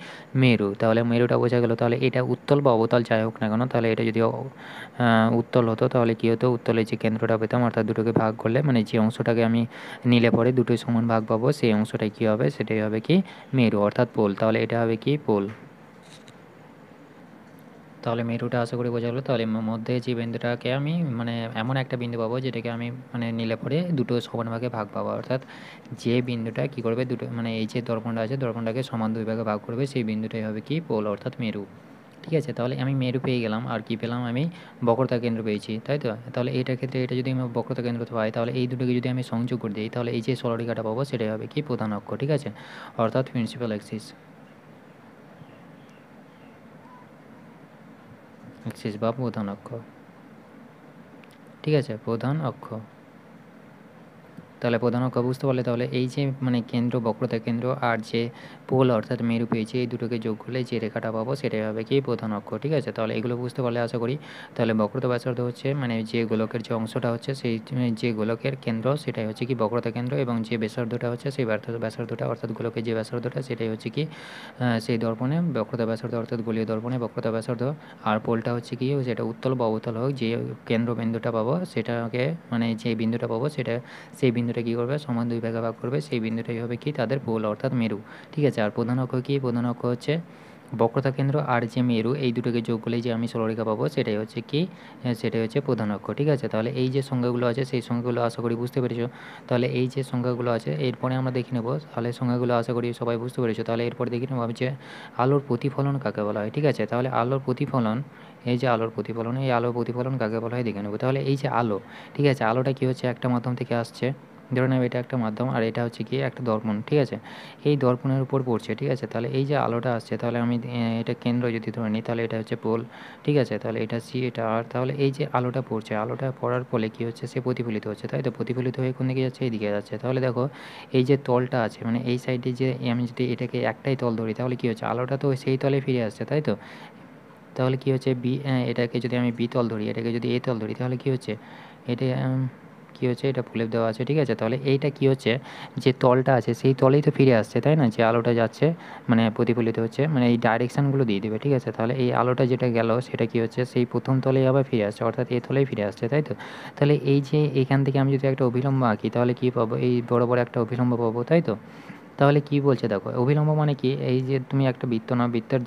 মেরু। তাহলে মেরুটা বোঝা গেল। তাহলে এটা উত্তল বা অবতল যাই হোক না কেন, তাহলে এটা যদি উত্তল হতো তাহলে কী হতো, উত্তলের যে কেন্দ্রটা পেতাম, অর্থাৎ দুটোকে ভাগ করলে মানে যে অংশটাকে আমি নিলে পরে দুটোই সমান ভাগ পাবো, সেই অংশটাই কী হবে সেটাই হবে কি মেরু, অর্থাৎ পোল। তাহলে এটা হবে কি পোল। তাহলে মেরুটা আশা করি বোঝা গেলো। তাহলে মধ্যে যে বিন্দুটাকে আমি এমন একটা বিন্দু পাবো যেটাকে আমি নিলে পরে দুটো সমান ভাগে ভাগ পাবো, অর্থাৎ যে বিন্দুটা কী করবে দুটো এই যে দর্পণটা আছে দর্পণটাকে সমান দুই ভাগে ভাগ করবে, সেই বিন্দুটাই হবে কি পোল, অর্থাৎ মেরু, ঠিক আছে। তাহলে আমি মেরু পেয়ে গেলাম, আর কি পেলাম আমি বক্রতা কেন্দ্র পেয়েছি, তাই তো। তাহলে এটার ক্ষেত্রে এটা যদি আমি বক্রতা কেন্দ্র পাই, তাহলে এই দুটোকে যদি আমি সংযোগ করে দিই তাহলে এই যে সরলরেখাটা পাবো সেটাই হবে কি প্রধান অক্ষ, ঠিক আছে, অর্থাৎ প্রিন্সিপাল অ্যাক্সিস, অ্যাক্সিস বা প্রধান অক্ষ, ঠিক আছে, প্রধান অক্ষ। তাহলে প্রধান অক্ষ বুঝতে পারলে, তাহলে এই যে কেন্দ্র বক্রতা কেন্দ্র আর যে পোল অর্থাৎ মেরু পেয়েছি, এই দুটোকে যোগ করলে যে রেখাটা পাবো সেটাই হবে কি প্রধান অক্ষ, ঠিক আছে। তাহলে এগুলো বুঝতে পারলে আশা করি। তাহলে বক্রতা ব্যাসার্ধ হচ্ছে যে গোলকের যে অংশটা হচ্ছে সেই যে গোলকের কেন্দ্র সেটাই হচ্ছে কি বক্রতা কেন্দ্র, এবং যে ব্যাসার্ধটা হচ্ছে সেই ব্যাসার্ধটা অর্থাৎ গোলকের যে ব্যাসার্ধটা সেটাই হচ্ছে কি সেই দর্পণে বক্রতা ব্যাসার্ধ, অর্থাৎ গোলীয় দর্পণে বক্রতা ব্যাসার্ধ। আর পোলটা হচ্ছে কি যেটা উত্তল বা অবতল হোক, যে কেন্দ্রবিন্দুটা পাবো সেটাকে যে বিন্দুটা পাবো সেটা সেই বিন্দুটা কী করবে সমান দুই ভাগে ভাগ করবে, সেই বিন্দুটাই হবে কি তাদের পোল অর্থাৎ মেরু, ঠিক আছে। আর প্রধান অক্ষ কি, প্রধান অক্ষ হচ্ছে বক্রতা কেন্দ্র আর যে মেরু এই দুটোকে যোগ করলে যে আমি সরলরেখা পাবো সেটাই হচ্ছে কি, সেটাই হচ্ছে প্রধান অক্ষ। ঠিক আছে, তাহলে এই যে সংখ্যাগুলো আছে সেই সংখ্যাগুলো আশা করি বুঝতে পেরেছো। তাহলে এই যে সংখ্যাগুলো আছে এরপরে আমরা দেখে নেবো, তাহলে সংখ্যাগুলো আশা করি সবাই বুঝতে পেরেছো। তাহলে এরপরে দেখে নেবো আমি যে আলোর প্রতিফলন কাকে বলা হয়। ঠিক আছে, তাহলে আলোর প্রতিফলন, এই যে আলোর প্রতিফলন, এই আলোর প্রতিফলন কাকে বলা হয় দেখে নেবো। তাহলে এই যে আলো, ঠিক আছে, আলোটা কী হচ্ছে একটা মাধ্যম থেকে আসছে, ধরে নেব এটা একটা মাধ্যম আর এটা হচ্ছে কি একটা দর্পণ। ঠিক আছে, এই দর্পণের উপর পড়ছে। ঠিক আছে, তাহলে এই যে আলোটা আসছে, তাহলে আমি এটা কেন্দ্র যদি ধরে নিই তাহলে এটা হচ্ছে পোল। ঠিক আছে, তাহলে এটা সি, এটা আর, তাহলে এই যে আলোটা পড়ছে, আলোটা পড়ার ফলে কী হচ্ছে, সে প্রতিফলিত হচ্ছে, তাই তো। প্রতিফলিত হয়ে কোন দিকে যাচ্ছে, এই দিকে যাচ্ছে। তাহলে দেখো এই যে তলটা আছে, মানে এই সাইডে যে আমি যদি এটাকে একটাই তল ধরি তাহলে কী হচ্ছে, আলোটা তো সেই তলে ফিরে আসছে, তাই তো। তাহলে কী হচ্ছে বি, এটাকে যদি আমি বি তল ধরি, এটাকে যদি এ তল ধরি, তাহলে কী হচ্ছে, এটা কী হচ্ছে, এটা প্রলেপ দেওয়া আছে। ঠিক আছে, তাহলে এইটা কী হচ্ছে, যে তলটা আছে সেই তলেই তো ফিরে আসছে, তাই না। যে আলোটা যাচ্ছে মানে প্রতিফলিত হচ্ছে, মানে এই ডাইরেকশানগুলো দিয়ে দেবে। ঠিক আছে, তাহলে এই আলোটা যেটা গেল সেটা কী হচ্ছে, সেই প্রথম তলেই আবার ফিরে আসছে, অর্থাৎ এই তলেই ফিরে আসছে, তাই তো। তাহলে এই যে এখান থেকে আমি যদি একটা অভিলম্ব আঁকি তাহলে কী পাবো, এই বড় বড় একটা অভিলম্ব পাবো, তাই তো। তাহলে কী বলছে দেখো, অভিলম্ব মানে কি, এই যে তুমি একটা বৃত্ত নাও, বৃত্তের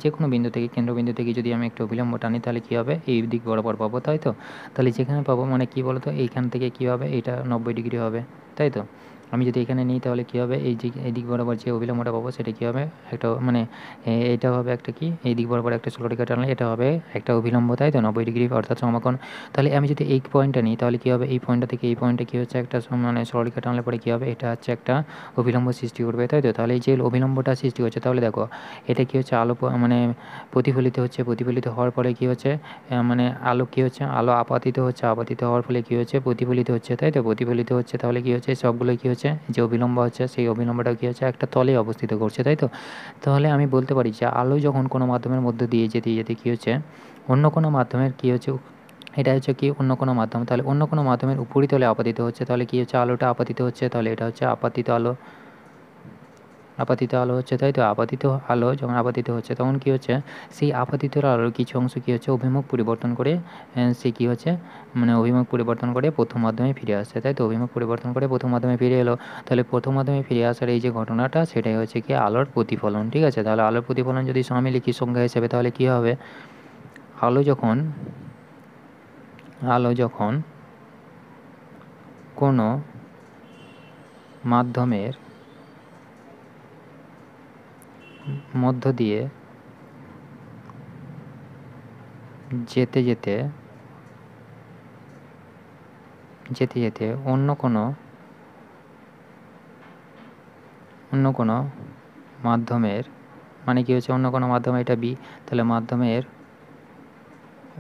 যে কোনো বিন্দু থেকে, কেন্দ্রবিন্দু থেকে যদি আমি একটা অভিলম্ব টানি তাহলে কী হবে, এই দিক বরাবর পাবো, তাই তো। তাহলে যেখানে পাবো মানে কী বলো তো, এইখান থেকে কী হবে, এটা 90 ডিগ্রি হবে, তাই তো। আমি যদি এখানে নিই তাহলে কী হবে, এই দিক বরাবর যে অভিলম্বটা পাবো সেটা কী হবে, একটা মানে এটা হবে একটা কি, এই দিক বরাবর একটা সরলরেখা টানলে এটা হবে একটা অভিলম্ব, তাই তো, 90 ডিগ্রি অর্থাৎ সমকোণ। তাহলে আমি যদি এই পয়েন্টটা নিই তাহলে কী হবে, এই পয়েন্টটা থেকে এই পয়েন্টে কী হচ্ছে একটা মানে সরলরেখা টানলে পরে কী হবে, এটা হচ্ছে একটা অভিলম্ব সৃষ্টি করবে, তাই তো। তাহলে এই যে অভিলম্বটা সৃষ্টি হচ্ছে, তাহলে দেখো এটা কী হচ্ছে, আলো মানে প্রতিফলিত হচ্ছে, প্রতিফলিত হওয়ার পরে কী হচ্ছে, মানে আলো কী হচ্ছে, আলো আপাতিত হচ্ছে, আপাতিত হওয়ার ফলে কী হচ্ছে, প্রতিফলিত হচ্ছে, তাই তো। প্রতিফলিত হচ্ছে তাহলে কী হচ্ছে, সবগুলো কী হচ্ছে, যে অবিলম্ব হচ্ছে সেই অবিলম্বটা কী হচ্ছে, একটা তলে অবস্থিত করছে, তাই তো। তাহলে আমি বলতে পারি যে আলো যখন কোনো মাধ্যমের মধ্যে দিয়ে যেতে যেতে কী হচ্ছে, অন্য কোনো মাধ্যমের কী হচ্ছে, এটা হচ্ছে কি অন্য কোনো মাধ্যম, তাহলে অন্য কোনো মাধ্যমের উপরিতলে আপাতিত হচ্ছে, তাহলে কী হচ্ছে, আলোটা আপাতিত হচ্ছে, তাহলে এটা হচ্ছে আপাতিত আলো, আপাতিত আলো হচ্ছে, তাই তো। আপাতিত আলো যখন আপাতিত হচ্ছে তখন কী হচ্ছে, সেই আপাতিত আলোর কিছু অংশ কী হচ্ছে, অভিমুখ পরিবর্তন করে সে কী হচ্ছে, মানে অভিমুখ পরিবর্তন করে প্রথম মাধ্যমে ফিরে আসছে, তাই তো। অভিমুখ পরিবর্তন করে প্রথম মাধ্যমে ফিরে এলো, তাহলে প্রথম মাধ্যমে ফিরে আসার এই যে ঘটনাটা সেটাই হচ্ছে কি আলোর প্রতিফলন। ঠিক আছে, তাহলে আলোর প্রতিফলন যদি আমি লিখি সংজ্ঞা হিসেবে তাহলে কী হবে, আলো যখন কোনো মাধ্যমের মধ্য দিয়ে যেতে যেতে অন্য কোনো মাধ্যমের, মানে কী হচ্ছে, অন্য কোনো মাধ্যমে, এটা বি, তাহলে মাধ্যমের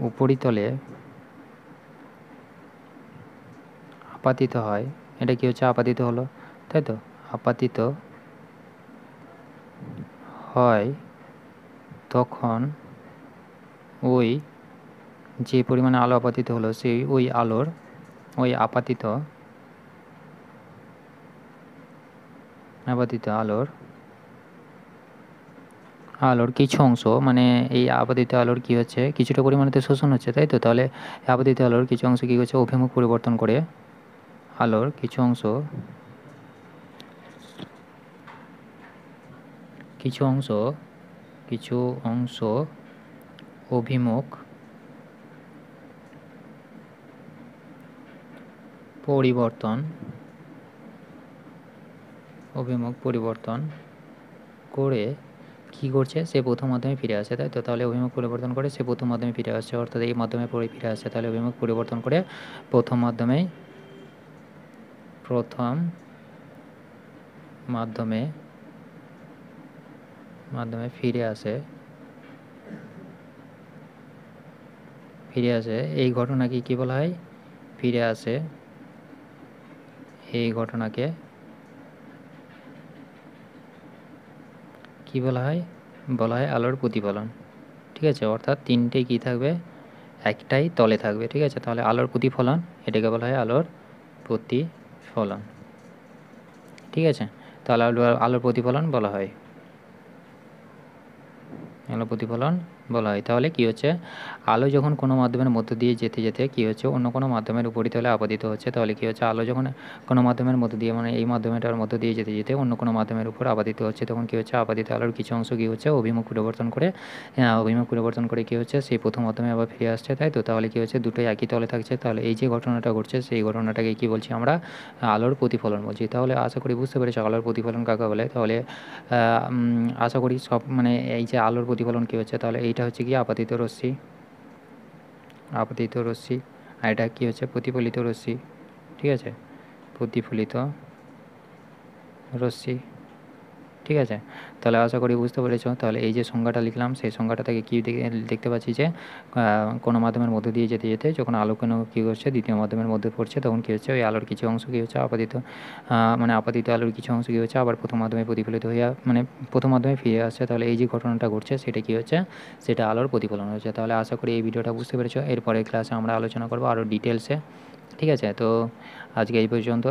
উপরিতলে আপাতিত হয়, এটা কী হচ্ছে, আপাতিত হলো, তাই তো। আপাতিত হয় তখন ওই যে পরিমাণে আলো আপাতিত হলো সেই ওই আপাতিত আলোর কিছু অংশ, মানে এই আপাতিত আলোর কী হচ্ছে, কিছুটা পরিমাণে তো শোষণ হচ্ছে, তাই তো। তাহলে আপাতিত আলোর কিছু অংশ কী হচ্ছে, অভিমুখ পরিবর্তন করে আলোর কিছু অংশ অভিমুখ পরিবর্তন করে কী করছে, সে প্রথম মাধ্যমে ফিরে আসে, তাই তো। তাহলে অভিমুখ পরিবর্তন করে সে প্রথম মাধ্যমে ফিরে আসছে, অর্থাৎ এই মাধ্যমে পরে ফিরে আসছে, তাহলে অভিমুখ পরিবর্তন করে প্রথম মাধ্যমে ফিরে আসে, এই ঘটনাকে কী বলা হয়, ফিরে আসে, এই ঘটনাকে কী বলা হয় আলোর প্রতিফলন। ঠিক আছে, অর্থাৎ তিনটেই কী থাকবে, একটাই তলে থাকবে। ঠিক আছে, তাহলে আলোর প্রতিফলন, এটাকে বলা হয় আলোর প্রতিফলন। ঠিক আছে, তাহলে আলোর প্রতিফলন বলা হয়, বলা হয়। তাহলে কী হচ্ছে, আলো যখন কোনো মাধ্যমের মধ্য দিয়ে যেতে যেতে কী হচ্ছে, অন্য কোনো মাধ্যমের উপরিতলে আপতিত হচ্ছে, তাহলে কী হচ্ছে, আলো যখন কোনো মাধ্যমের মধ্য দিয়ে মানে এই মাধ্যমটার মধ্য দিয়ে যেতে যেতে অন্য কোনো মাধ্যমের উপর আপতিত হচ্ছে, তখন কী হচ্ছে, আপতিত আলোর কিছু অংশ কী হচ্ছে, অভিমুখ পরিবর্তন করে অভিমুখ পরিবর্তন করে কী হচ্ছে, সেই প্রথম মাধ্যমে আবার ফিরে আসছে, তাই তো? তাহলে কী হচ্ছে, দুটোই একই তলে থাকছে। তাহলে এই যে ঘটনাটা ঘটছে, সেই ঘটনাটাকে কী বলছি আমরা, আলোর প্রতিফলন বলছি। তাহলে আশা করি বুঝতে পেরেছো আলোর প্রতিফলন কাকে বলে। তাহলে আশা করি সব মানে এই যে আলোর প্রতিফলন কী হচ্ছে, তাহলে এইটা হচ্ছে কি আপতিত রশ্মি, আপতিত রশ্মি, আর এটা কী হচ্ছে, প্রতিফলিত রশ্মি, ঠিক আছে, প্রতিফলিত রশ্মি, ঠিক আছে। তাহলে আশা করি বুঝতে পেরেছো। তাহলে এই যে সংজ্ঞাটা লিখলাম, সেই সংজ্ঞাটা থেকে কী দেখতে পাচ্ছি যে কোনো মাধ্যমের মধ্যে দিয়ে যেতে যেতে যখন আলো কোনো কী করছে, দ্বিতীয় মাধ্যমের মধ্যে পড়ছে, তখন কী হচ্ছে, ওই আলোর কিছু অংশ কী হচ্ছে, আপতিত মানে আপতিত আলোর কিছু অংশ কী হচ্ছে, আবার প্রথম মাধ্যমে প্রতিফলিত হয়ে মানে প্রথম মাধ্যমে ফিরে আসছে। তাহলে এই যে ঘটনাটা ঘটছে, সেটা কী হচ্ছে, সেটা আলোর প্রতিফলন হচ্ছে। তাহলে আশা করি এই ভিডিওটা বুঝতে পেরেছো। এরপরের ক্লাসে আমরা আলোচনা করবো আরও ডিটেলসে, ঠিক আছে। তো আজকে এই পর্যন্ত।